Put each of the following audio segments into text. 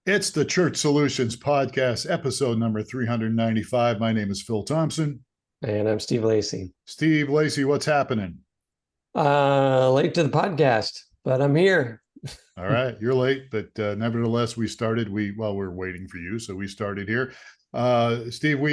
It's the Church Solutions Podcast, episode number 395. My name is Phil Thompson. And I'm Steve Lacy. Steve, Lacy, what's happening? Late to the podcast, but I'm here. All right, you're late, but nevertheless, we're waiting for you, so we started here. Steve,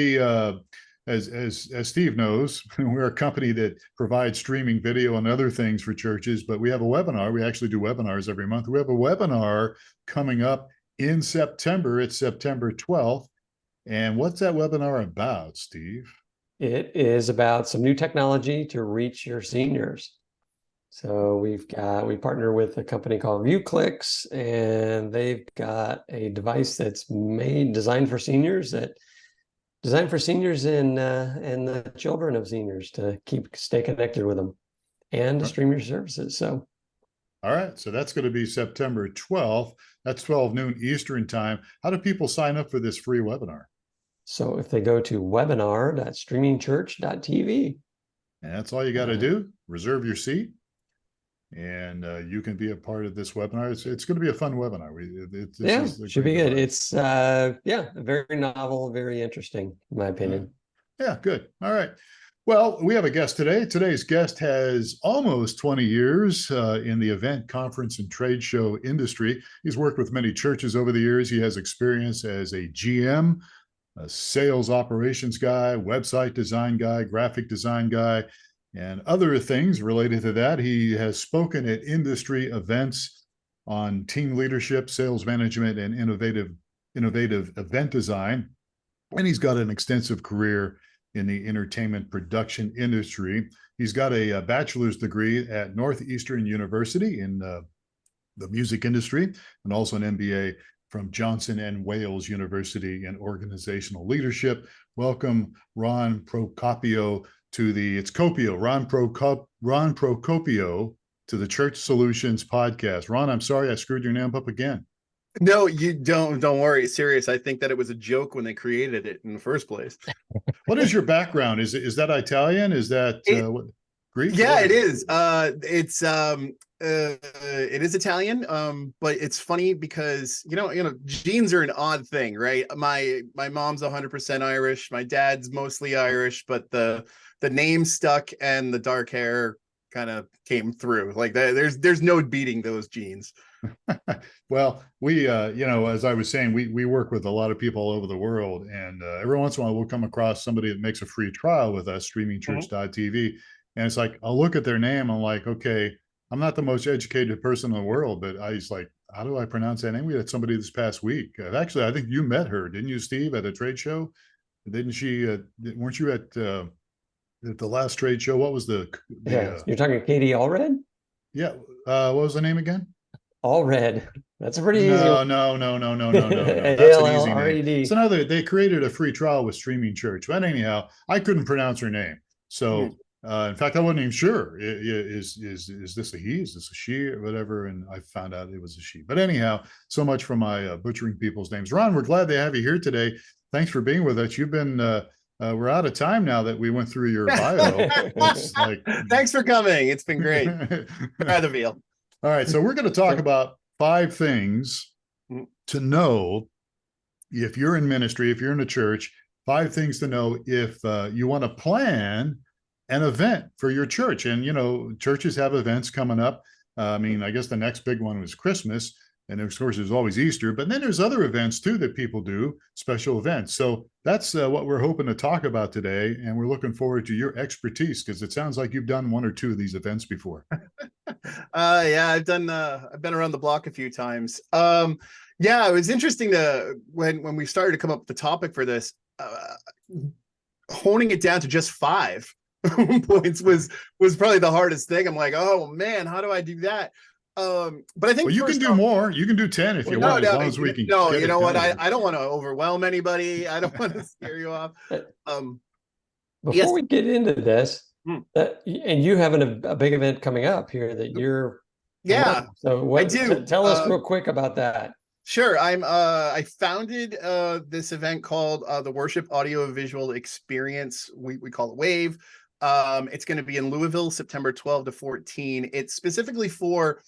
as Steve knows, we're a company that provides streaming video and other things for churches, but we have a webinar. We actually do webinars every month. We have a webinar coming up in September. It's September 12th. And what's that webinar about, Steve? It is about some new technology to reach your seniors. So we partner with a company called ViewClicks, and they've got a device that's designed for seniors and the children of seniors to stay connected with them and to stream your services. So. All right, so that's going to be September 12th. That's 12 noon Eastern time. How do people sign up for this free webinar? So if they go to webinar.streamingchurch.tv. And that's all you got to do. Reserve your seat, and you can be a part of this webinar. It's going to be a fun webinar. Should be good. It's very novel, very interesting, in my opinion. Yeah, good. All right. Well, we have a guest today. Today's guest has almost 20 years in the event, conference, and trade show industry. He's worked with many churches over the years. He has experience as a GM, a sales operations guy, website design guy, graphic design guy, and other things related to that. He has spoken at industry events on team leadership, sales management, and innovative event design. And he's got an extensive career in the entertainment production industry. He's got a bachelor's degree at Northeastern University in the music industry, and also an MBA from Johnson and Wales University in organizational leadership. Welcome, Ron Procopio, Ron Procopio to the Church Solutions Podcast. Ron, I'm sorry I screwed your name up again. No, you don't worry. Serious. I think that it was a joke when they created it in the first place. What is your background? Is that Italian? Is that Greek? Yeah, it is. It is Italian. But it's funny because genes are an odd thing, right? My mom's 100% Irish. My dad's mostly Irish, but the name stuck and the dark hair kind of came through. Like there's no beating those genes. Well, we, as I was saying, we work with a lot of people all over the world, and every once in a while we'll come across somebody that makes a free trial with us, streamingchurch.tv, and it's like, I'll look at their name, I'm like, okay, I'm not the most educated person in the world, but I was like, how do I pronounce that name? We had somebody this past week. Actually, I think you met her, didn't you, Steve, at a trade show? Didn't she? Weren't you at the last trade show? What was you're talking Katie Allred? Yeah. What was the name again? Allred. That's a pretty easy one. No. That's an easy name. So now they created a free trial with Streaming Church. But anyhow, I couldn't pronounce her name. So in fact, I wasn't even sure. Is this a he? Is this a she? Or whatever. And I found out it was a she. But anyhow, so much for my butchering people's names. Ron, we're glad to have you here today. Thanks for being with us. You've been we're out of time now that we went through your bio. Thanks for coming. It's been great. Try the veal. All right, so we're going to talk about 5 things to know if you're in ministry, if you're in a church, 5 things to know if you want to plan an event for your church. And, churches have events coming up. I guess the next big one was Christmas. And of course, there's always Easter, but then there's other events too that people do, special events. So that's what we're hoping to talk about today. And we're looking forward to your expertise, because it sounds like you've done 1 or 2 of these events before. Yeah, I've been around the block a few times. It was interesting when we started to come up with the topic for this, honing it down to just 5 points was probably the hardest thing. I'm like, oh man, how do I do that? But I think you can do more. You can do 10 if you want, as long as we can. No, you know what? I don't want to overwhelm anybody. I don't want to scare you off. Before we get into this, and you have a big event coming up here that you're. Yeah. So I do. Tell us real quick about that. Sure. I founded this event called the Worship Audio Visual Experience. We call it WAVE. It's going to be in Louisville, September 12 to 14. It's specifically for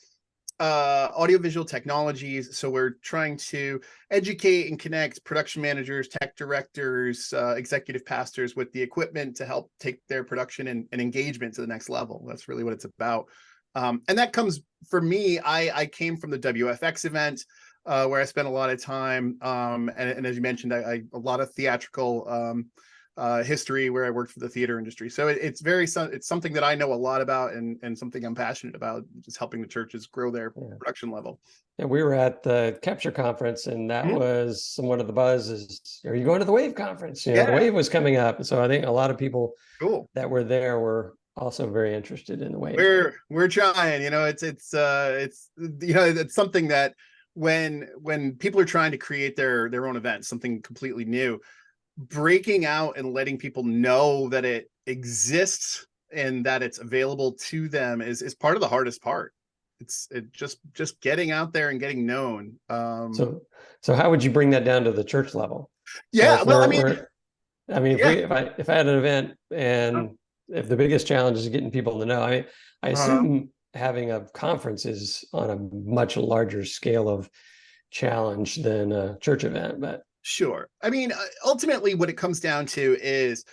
audiovisual technologies. So we're trying to educate and connect production managers, tech directors, executive pastors with the equipment to help take their production and engagement to the next level. That's really what it's about. And that comes for me. I came from the WFX event where I spent a lot of time. And as you mentioned, I a lot of theatrical history where I worked for the theater industry. So it's something that I know a lot about and something I'm passionate about, just helping the churches grow their production level. And we were at the Capture conference, and that was one of the buzz is, are you going to the Wave conference? You know, the Wave was coming up. So I think a lot of people that were there were also very interested in the Wave. We're trying, you know, it's you know, it's something that when people are trying to create their own event, something completely new, breaking out and letting people know that it exists and that it's available to them is part of the hardest part. It's just getting out there and getting known. So how would you bring that down to the church level? Yeah, so if I had an event and if the biggest challenge is getting people to know, I assume having a conference is on a much larger scale of challenge than a church event, but sure. I mean, ultimately what it comes down to is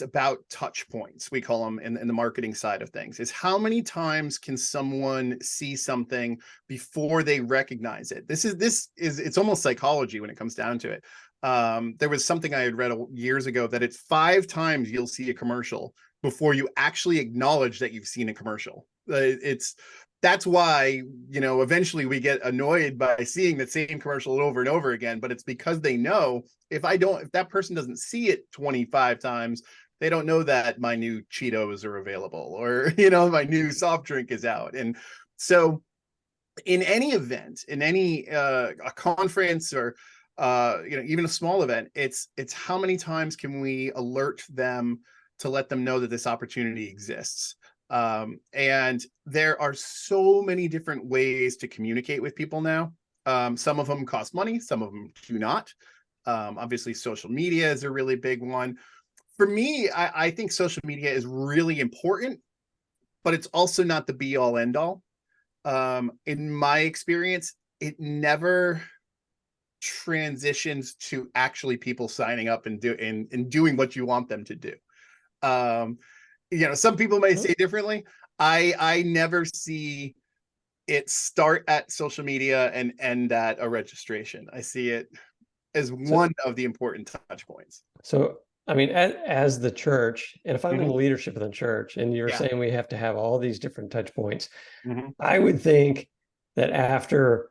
about touch points. We call them in the marketing side of things, is how many times can someone see something before they recognize it? It's almost psychology when it comes down to it. There was something I had read years ago that it's 5 times you'll see a commercial before you actually acknowledge that you've seen a commercial. That's why, you know, eventually we get annoyed by seeing the same commercial over and over again, but it's because they know if that person doesn't see it 25 times, they don't know that my new Cheetos are available or, you know, my new soft drink is out. And so in any event, in any a conference or you know, even a small event, it's how many times can we alert them to let them know that this opportunity exists. And there are so many different ways to communicate with people now. Some of them cost money, some of them do not. Obviously, social media is a really big one. For me, I think social media is really important, but it's also not the be all end all. In my experience, it never transitions to actually people signing up and doing what you want them to do. You know, some people may say differently. I never see it start at social media and end at a registration. I see it as one of the important touch points. So, I mean, as the church, and if I'm in the leadership of the church, and you're saying we have to have all these different touch points, I would think that after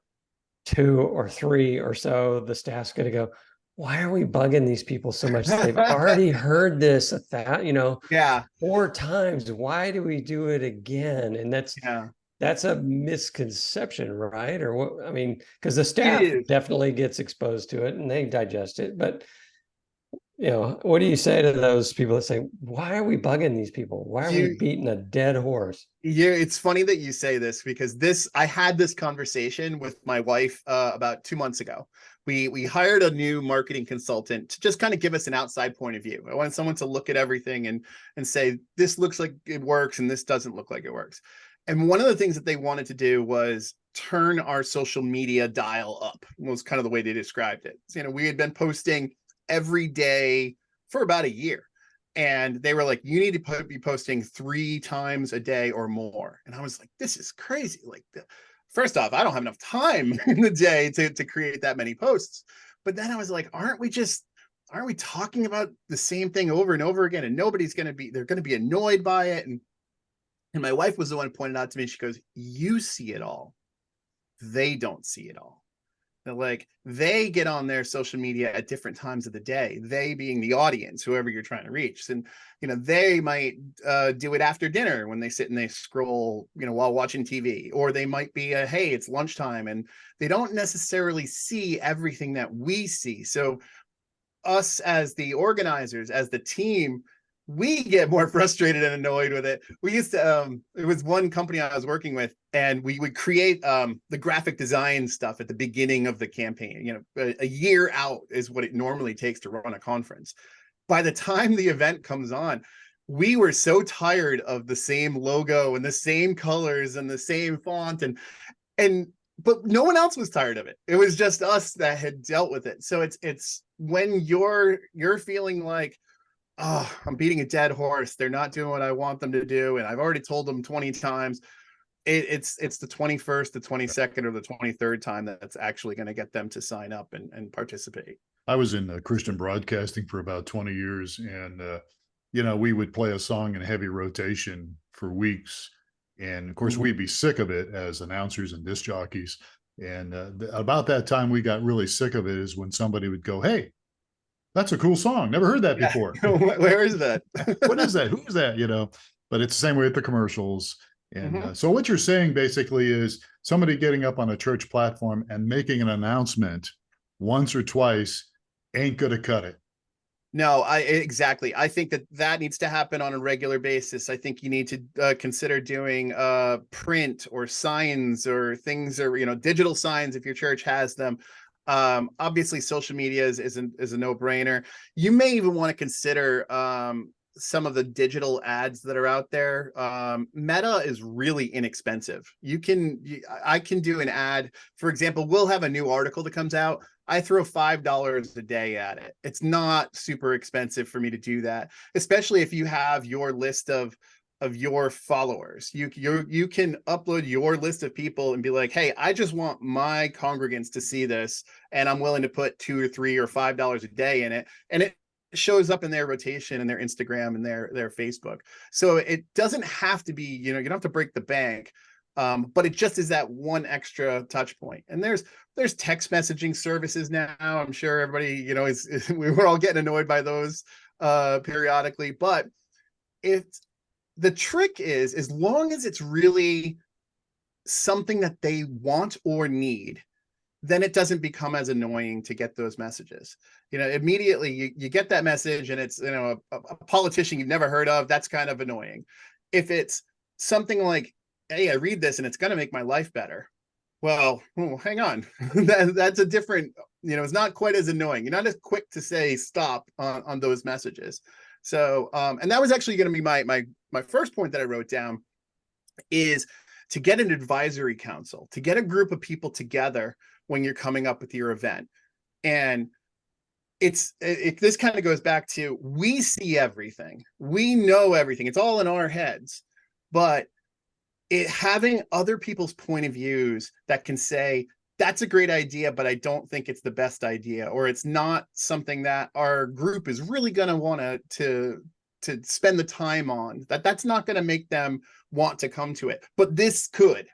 2 or 3 or so, the staff's going to go, why are we bugging these people so much? They've already heard this 4 times. Why do we do it again? And that's a misconception, right? Or what? I mean, because the staff definitely gets exposed to it and they digest it. But you know, what do you say to those people that say, "Why are we bugging these people? Why are we beating a dead horse?" Yeah, it's funny that you say this because I had this conversation with my wife about 2 months ago. We hired a new marketing consultant to just kind of give us an outside point of view. I wanted someone to look at everything and say, this looks like it works and this doesn't look like it works. And one of the things that they wanted to do was turn our social media dial up. Was kind of the way they described it. So, you know, we had been posting every day for about a year. And they were like, you need to be posting 3 times a day or more. And I was like, this is crazy. Like, first off, I don't have enough time in the day to create that many posts. But then I was like, aren't we talking about the same thing over and over again? And they're going to be annoyed by it. And my wife was the one who pointed out to me, she goes, you see it all. They don't see it all. Like, they get on their social media at different times of the day, they being the audience, whoever you're trying to reach. And, you know, they might do it after dinner when they sit and they scroll, you know, while watching TV, or they might be hey, it's lunchtime, and they don't necessarily see everything that we see. So us as the organizers, as the team, we get more frustrated and annoyed with it. We used to, it was one company I was working with, and we would create the graphic design stuff at the beginning of the campaign. You know, a year out is what it normally takes to run a conference. By the time the event comes on, we were so tired of the same logo and the same colors and the same font and but no one else was tired of it. It was just us that had dealt with it. So it's when you're feeling like, oh, I'm beating a dead horse, they're not doing what I want them to do, and I've already told them 20 times. It's the 21st, the 22nd, or the 23rd time that's actually going to get them to sign up and participate. I was in Christian broadcasting for about 20 years, and we would play a song in heavy rotation for weeks, and of course we'd be sick of it as announcers and disc jockeys. And about that time we got really sick of it is when somebody would go, "Hey, that's a cool song. Never heard that before. Where is that? What is that? Who is that?" But it's the same way with the commercials. And so what you're saying basically is somebody getting up on a church platform and making an announcement once or twice ain't going to cut it. No, exactly. I think that needs to happen on a regular basis. I think you need to consider doing print or signs or things, or digital signs if your church has them. Obviously, social media is a no-brainer. You may even want to consider some of the digital ads that are out there. Meta is really inexpensive. I can do an ad. For example, we'll have a new article that comes out. I throw $5 a day at it. It's not super expensive for me to do that, especially if you have your list of your followers. You can upload your list of people and be like, hey, I just want my congregants to see this, and I'm willing to put $2 or $3 or $5 a day in it, and it shows up in their rotation and their Instagram and their Facebook. So it doesn't have to be, you don't have to break the bank. But it just is that one extra touch point. And there's text messaging services now. I'm sure everybody, we're all getting annoyed by those periodically. But the trick is, as long as it's really something that they want or need, then it doesn't become as annoying to get those messages. Immediately you get that message and it's, a politician you've never heard of, that's kind of annoying. If it's something like, hey, I read this and it's going to make my life better. Well, hang on. That's a different, it's not quite as annoying. You're not as quick to say stop on those messages. So, and that was actually going to be my first point that I wrote down, is to get an advisory council, to get a group of people together when you're coming up with your event. And this kind of goes back to, we see everything. We know everything. It's all in our heads. But having other people's point of views that can say, that's a great idea, but I don't think it's the best idea, or it's not something that our group is really going to want to spend the time on, that's not going to make them want to come to it, but this could.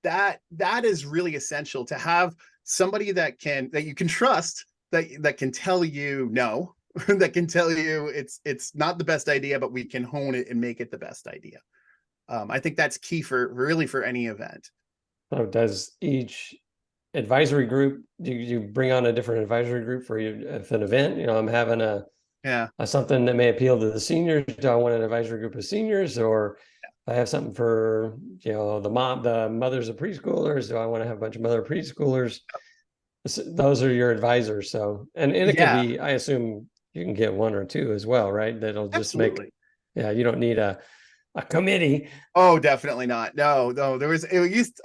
That is really essential, to have somebody that you can trust, that can tell you no, that can tell you it's not the best idea, but we can hone it and make it the best idea. I think that's key for any event. So does each advisory group, do you bring on a different advisory group for an event? I'm having a something that may appeal to the seniors. Do I want an advisory group of seniors, or I have something for the mothers of preschoolers? Do I want to have a bunch of mother preschoolers? Those are your advisors. So and it can be, I assume you can get one or two as well, right? That'll just Absolutely. you don't need a committee. Oh, definitely not. No.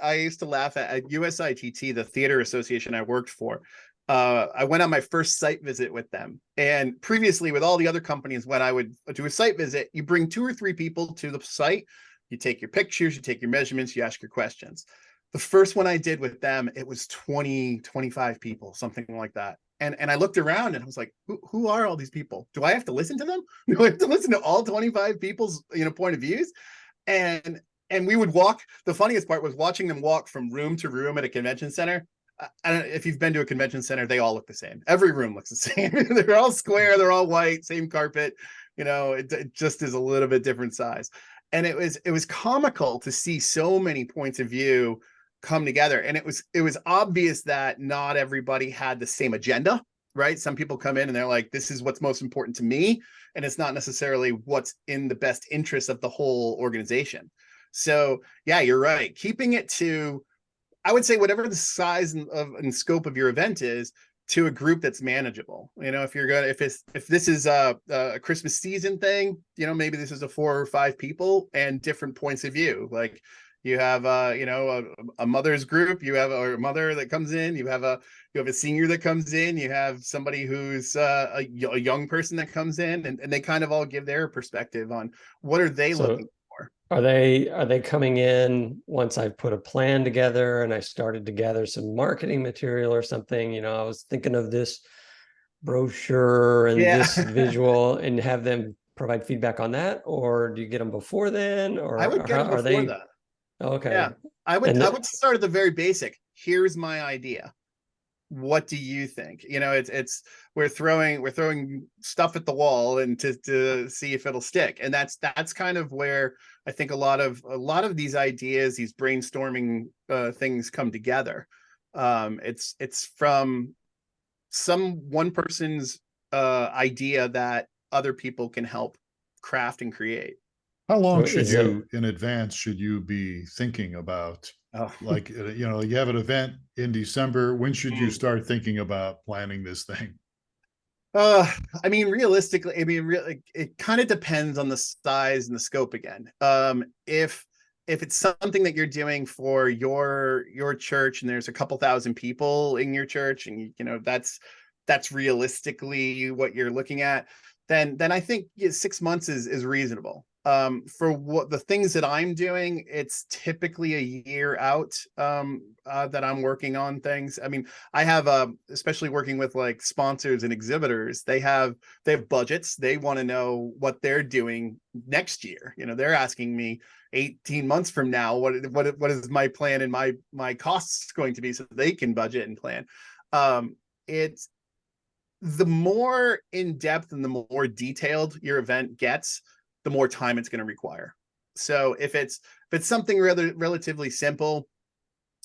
I used to laugh at USITT, the theater association I worked for. I went on my first site visit with them. And previously, with all the other companies, when I would do a site visit, you bring 2 or 3 people to the site, you take your pictures, you take your measurements, you ask your questions. The first one I did with them, it was 20, 25 people, something like that. And I looked around and I was like, who are all these people? Do I have to listen to them? Do I have to listen to all 25 people's point of views? And we would walk. The funniest part was watching them walk from room to room at a convention center. I don't know if you've been to a convention center, they all look the same. Every room looks the same. They're all square, they're all white, same carpet. It just is a little bit different size. And it was comical to see so many points of view come together. And it was obvious that not everybody had the same agenda, right? Some people come in and they're like, this is what's most important to me. And it's not necessarily what's in the best interest of the whole organization. So yeah, you're right. Keeping it to, I would say, whatever the size and scope of your event is, to a group that's manageable. If you're gonna, if this is a Christmas season thing, maybe this is a 4 or 5 people and different points of view. Like you have a mother's group, you have a mother that comes in, you have a senior that comes in, you have somebody who's a young person that comes in, and they kind of all give their perspective on what are they looking for. Are they coming in once I've put a plan together and I started to gather some marketing material or something? I was thinking of this brochure and this visual, and have them provide feedback on that, or do you get them before then? Or I would get them before they? that. Okay. Yeah, I would start at the very basic. Here's my idea. What do you think? It's we're throwing stuff at the wall and to see if it'll stick. And that's kind of where I think a lot of these ideas, these brainstorming things come together. It's from one person's idea that other people can help craft and create. How long in advance should you be thinking about? Like, you have an event in December. When should you start thinking about planning this thing? Realistically, it kind of depends on the size and the scope again. If it's something that you're doing for your church and there's a couple thousand people in your church, and that's realistically what you're looking at, then I think 6 months is reasonable. For what the things that I'm doing, it's typically a year out that I'm working on things. I have especially working with like sponsors and exhibitors, they have budgets. They want to know what they're doing next year. They're asking me 18 months from now, what is my plan and my costs going to be, so they can budget and plan. It's the more in depth and the more detailed your event gets, the more time it's going to require. So if it's something relatively simple,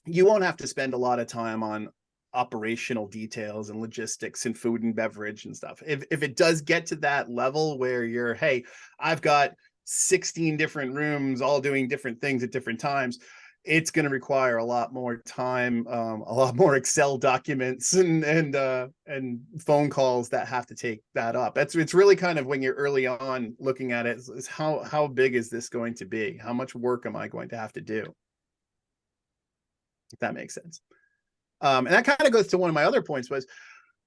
you won't have to spend a lot of time on operational details and logistics and food and beverage and stuff. If it does get to that level where hey, I've got 16 different rooms all doing different things at different times, it's going to require a lot more time, a lot more Excel documents and phone calls that have to take that up. It's really kind of when you're early on looking at it, is how big is this going to be? How much work am I going to have to do? If that makes sense. And that kind of goes to one of my other points, was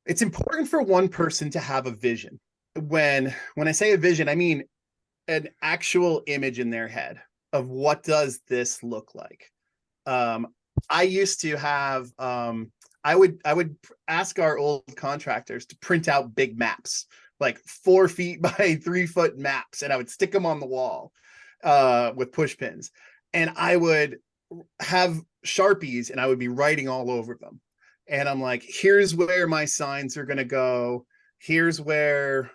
it's important for one person to have a vision. When I say a vision, I mean an actual image in their head of what does this look like. I used to have I would ask our old contractors to print out big maps, like 4 feet by 3 foot maps, and I would stick them on the wall with push pins, and I would have Sharpies and I would be writing all over them. And I'm like, here's where my signs are going to go. Here's where,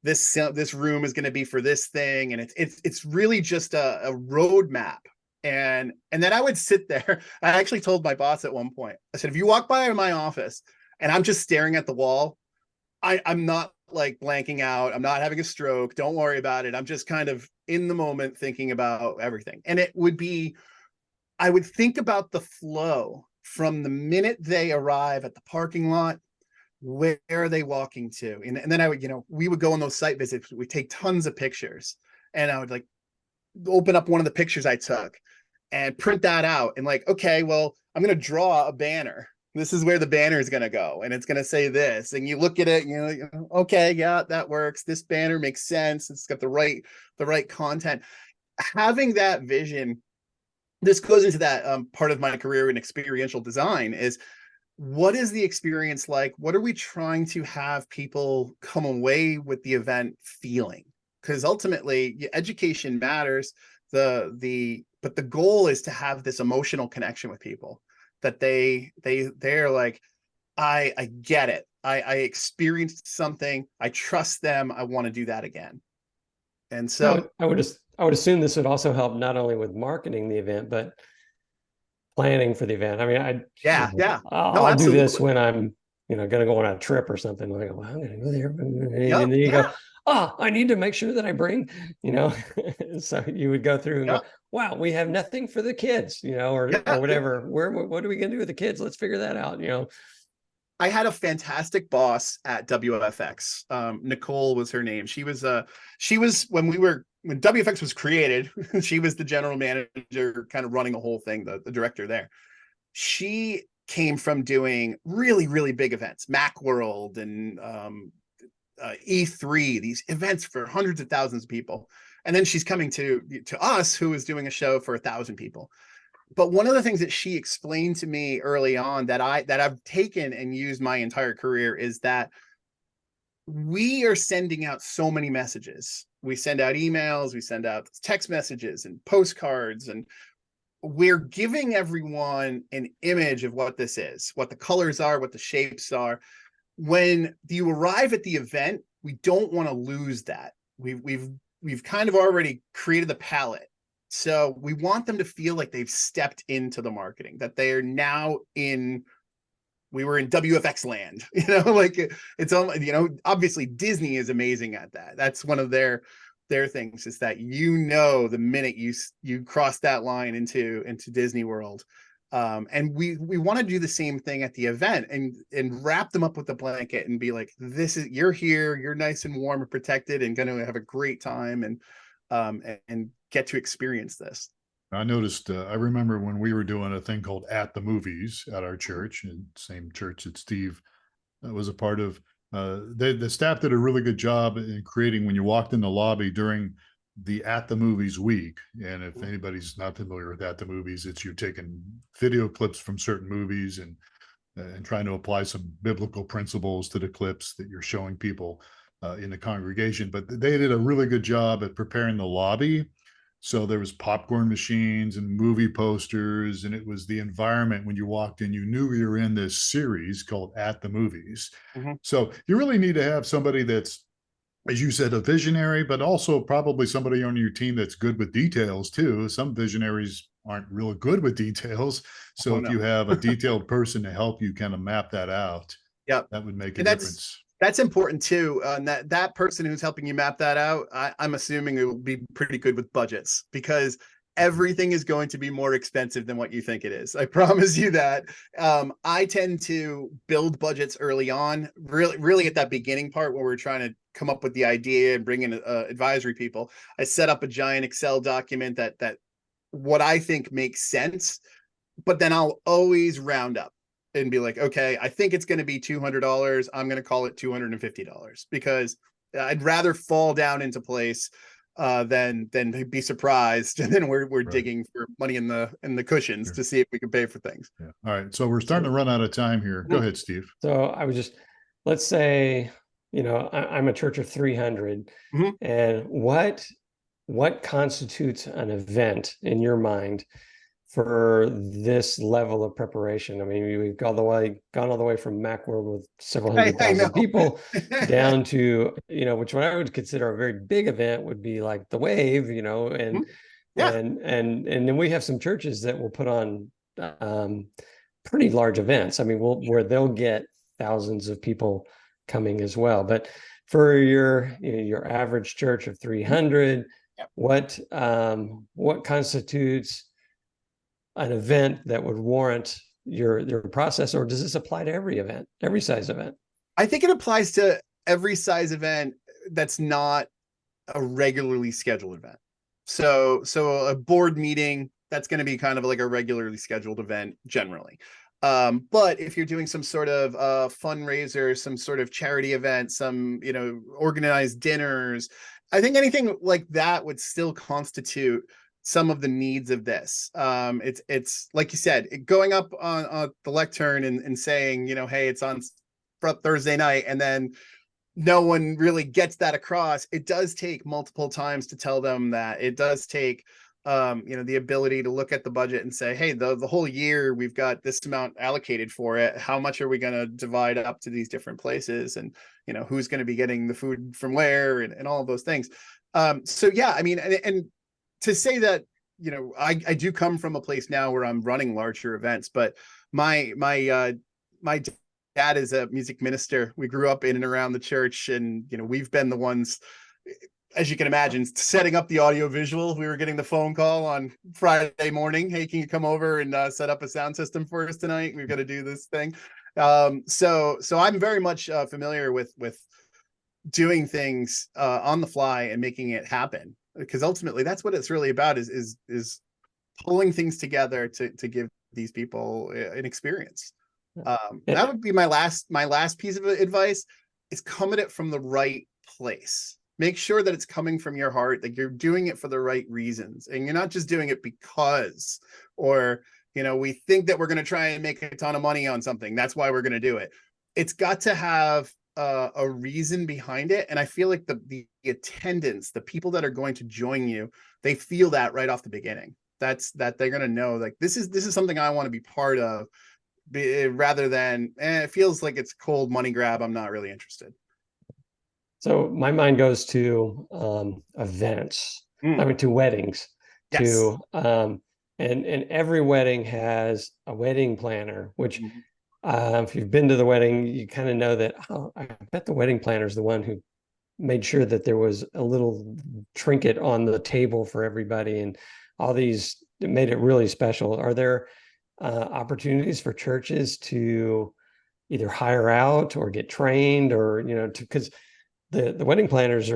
this room is going to be for this thing. And it's really just a roadmap. And then I would sit there. I actually told my boss at one point, I said, if you walk by my office and I'm just staring at the wall, I'm not like blanking out. I'm not having a stroke. Don't worry about it. I'm just kind of in the moment thinking about everything. And I would think about the flow from the minute they arrive at the parking lot. Where are they walking to? And then I would, we would go on those site visits. We'd take tons of pictures, and I would like open up one of the pictures I took and print that out. And like, okay, well, I'm going to draw a banner. This is where the banner is going to go. And it's going to say this. And you look at it, okay, yeah, that works. This banner makes sense. It's got the right content. Having that vision, this goes into that part of my career in experiential design, is what is the experience like? What are we trying to have people come away with the event feeling? Because ultimately, education matters. But the goal is to have this emotional connection with people, that they're like, I get it. I experienced something. I trust them. I want to do that again. And so I would assume this would also help not only with marketing the event, but planning for the event. I'll do this when I'm, going to go on a trip or something. Like, well, I'm going to go there. And then you go, I need to make sure that I bring, so you would go through and go, wow, we have nothing for the kids, or whatever. What are we going to do with the kids? Let's figure that out, I had a fantastic boss at WFX. Nicole was her name. She was when WFX was created, she was the general manager, kind of running the whole thing, the director there. She came from doing really, really big events, Macworld and E3, these events for hundreds of thousands of people. And then she's coming to us, who is doing a show for 1,000 people. But one of the things that she explained to me early on that I've taken and used my entire career is that we are sending out so many messages. We send out emails, we send out text messages and postcards, and we're giving everyone an image of what this is, what the colors are, what the shapes are. When you arrive at the event, we don't want to lose that. We've kind of already created the palette. So we want them to feel like they've stepped into the marketing, that they are now we were in WFX land, like it's, obviously Disney is amazing at that. That's one of their things, is that, the minute you cross that line into Disney World. And we want to do the same thing at the event and wrap them up with a blanket and be like, you're here, you're nice and warm and protected and going to have a great time and get to experience this. I noticed, I remember when we were doing a thing called At the Movies at our church, and same church that Steve was a part of. The staff did a really good job in creating, when you walked in the lobby during the At the Movies week. And if anybody's not familiar with At the Movies, it's you're taking video clips from certain movies and trying to apply some biblical principles to the clips that you're showing people in the congregation. But they did a really good job at preparing the lobby. So there was popcorn machines and movie posters, and it was the environment when you walked in, you knew you were in this series called At the Movies. Mm-hmm. So you really need to have somebody that's, as you said, a visionary, but also probably somebody on your team that's good with details too. Some visionaries aren't real good with details. So if you have a detailed person to help you kind of map that out, that would make a difference. That's important too. That person who's helping you map that out, I'm assuming it will be pretty good with budgets, because everything is going to be more expensive than what you think it is. I promise you that. I tend to build budgets early on, really at that beginning part where we're trying to come up with the idea and bring in advisory people. I set up a giant Excel document that what I think makes sense, but then I'll always round up and be like, okay, I think it's going to be $200. I'm going to call it $250, because I'd rather fall down into place than be surprised, and then we're right. Digging for money in the cushions to see if we can pay for things. Yeah. All right, so we're starting to run out of time here. Go ahead, Steve. So I would let's say, I'm a church of 300, and what constitutes an event in your mind for this level of preparation? I mean, we've gone all the way from Macworld with several 100,000 people down to, which what I would consider a very big event would be like the Wave, and then we have some churches that will put on pretty large events. I mean, where they'll get thousands of people coming as well. But for your average church of 300, what constitutes an event that would warrant your process, or does this apply to every event, every size event? I think it applies to every size event that's not a regularly scheduled event. So a board meeting, that's going to be kind of like a regularly scheduled event generally. But if you're doing some sort of fundraiser, some sort of charity event, some organized dinners, I think anything like that would still constitute some of the needs of this. It's like you said, going up on the lectern and saying, hey, it's on Thursday night, and then no one really gets that across. It does take multiple times to tell them that. It does take the ability to look at the budget and say, hey, the whole year we've got this amount allocated for it. How much are we going to divide up to these different places? And who's going to be getting the food from where, and all of those things. So yeah, I mean, and to say that, I do come from a place now where I'm running larger events, but my dad is a music minister. We grew up in and around the church, and we've been the ones, as you can imagine, setting up the audio visual. We were getting the phone call on Friday morning, hey, can you come over and set up a sound system for us tonight? We've got to do this thing. So I'm very much familiar with doing things on the fly and making it happen, because ultimately that's what it's really about, is pulling things together to give these people an experience. That would be my last piece of advice, is come at it from the right place. Make sure that it's coming from your heart, that you're doing it for the right reasons, and you're not just doing it because, or we think that we're going to try and make a ton of money on something, that's why we're going to do it. It's got to have a reason behind it, and I feel like the attendants, the people that are going to join you, they feel that right off the beginning. That they're going to know, like, this is something I want to be part of, rather than it feels like it's cold money grab, I'm not really interested. So my mind goes to events, I mean, to weddings, Yes. to and every wedding has a wedding planner, which if you've been to the wedding, you kind of know that, oh, I bet the wedding planner is the one who made sure that there was a little trinket on the table for everybody, and all these, it made it really special. Are there opportunities for churches to either hire out or get trained, or because the wedding planners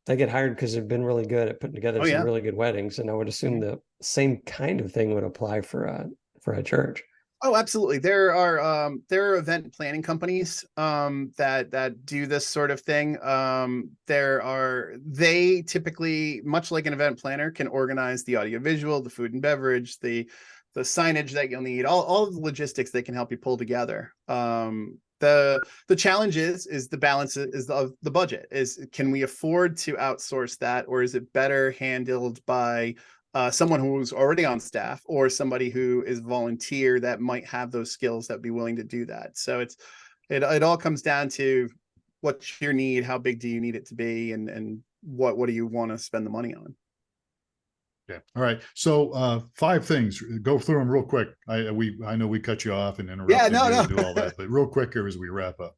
they get hired because they've been really good at putting together some really good weddings, and I would assume the same kind of thing would apply for a church. Oh, absolutely. There are event planning companies that do this sort of thing. They typically, much like an event planner, can organize the audiovisual, the food and beverage, the signage that you'll need, all of the logistics they can help you pull together. The challenge is the balance is the budget. Can we afford to outsource that, or is it better handled by someone who's already on staff, or somebody who is volunteer that might have those skills that be willing to do that? So it all comes down to what's your need, how big do you need it to be, and what do you want to spend the money on? Yeah. All right. So 5 things. Go through them real quick. I know we cut you off and interrupted you and do all that, but real quick here as we wrap up.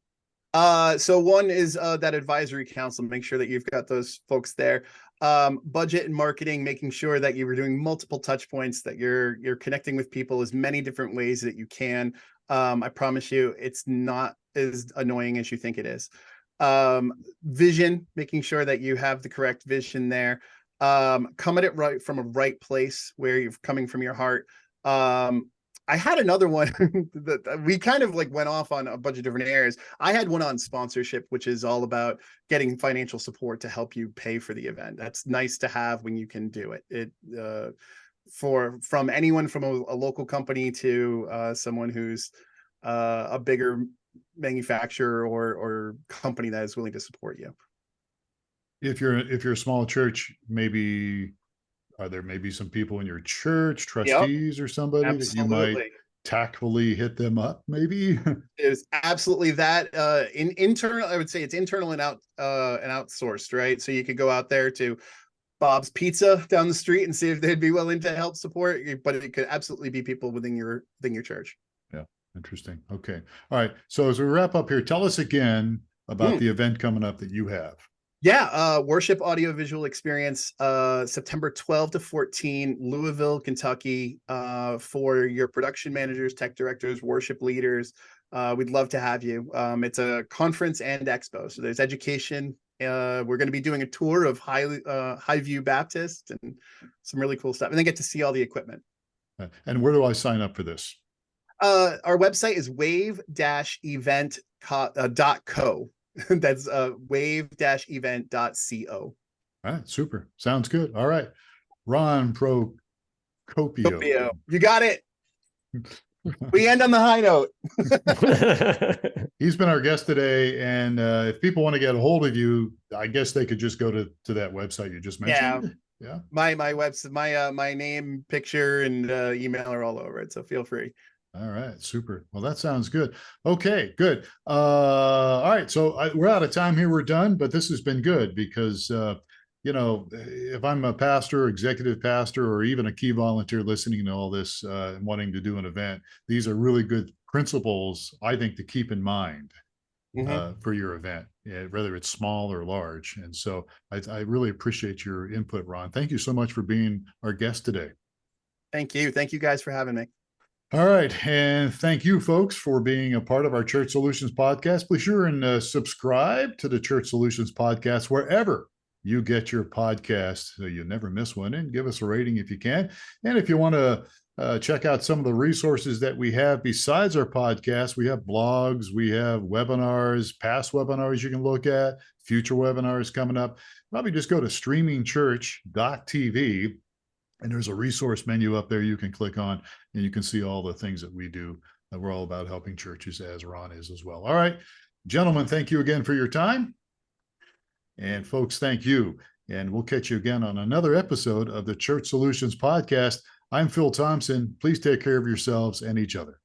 So one is that advisory council. Make sure that you've got those folks there. Budget and marketing, making sure that you were doing multiple touch points, that you're connecting with people as many different ways that you can. I promise you, it's not as annoying as you think it is. Vision, making sure that you have the correct vision there. Come at it right from a right place, where you're coming from your heart. I had another one that we kind of like went off on a bunch of different areas. I had one on sponsorship, which is all about getting financial support to help you pay for the event. That's nice to have when you can do it. From anyone from a local company to someone who's a bigger manufacturer or company that is willing to support you. If you're a small church, are there maybe some people in your church, trustees or somebody that you might tactfully hit them up? Maybe is absolutely that. In internal, I would say it's internal and outsourced, right? So you could go out there to Bob's Pizza down the street and see if they'd be willing to help support you, but it could absolutely be people within your church. Yeah, interesting. Okay, all right. So as we wrap up here, tell us again about the event coming up that you have. Yeah, Worship Audiovisual Experience, September 12 to 14, Louisville, Kentucky, for your production managers, tech directors, worship leaders. We'd love to have you. It's a conference and expo, so there's education. We're going to be doing a tour of Highview Baptist and some really cool stuff, and then get to see all the equipment. And where do I sign up for this? Our website is wave-event.co. That's wave-event.co. All right, super. Sounds good. All right. Ron Procopio. You got it. We end on the high note. He's been our guest today, and if people want to get a hold of you, I guess they could just go to that website you just mentioned. Yeah. My website, my name, picture, and email are all over it, so feel free. All right, super. Well, that sounds good. Okay, good. All right, so we're out of time here. We're done, but this has been good because, if I'm a pastor, executive pastor, or even a key volunteer listening to all this and wanting to do an event, these are really good principles, I think, to keep in mind for your event, whether it's small or large. And so I really appreciate your input, Ron. Thank you so much for being our guest today. Thank you. Thank you guys for having me. All right. And thank you, folks, for being a part of our Church Solutions podcast. Be sure and subscribe to the Church Solutions podcast wherever you get your podcasts so you never miss one, and give us a rating if you can. And if you want to check out some of the resources that we have besides our podcast, we have blogs, we have webinars, past webinars you can look at, future webinars coming up. Probably just go to streamingchurch.tv. And there's a resource menu up there you can click on, and you can see all the things that we do. We're all about helping churches, as Ron is as well. All right, gentlemen, thank you again for your time. And folks, thank you. And we'll catch you again on another episode of the Church Solutions Podcast. I'm Phil Thompson. Please take care of yourselves and each other.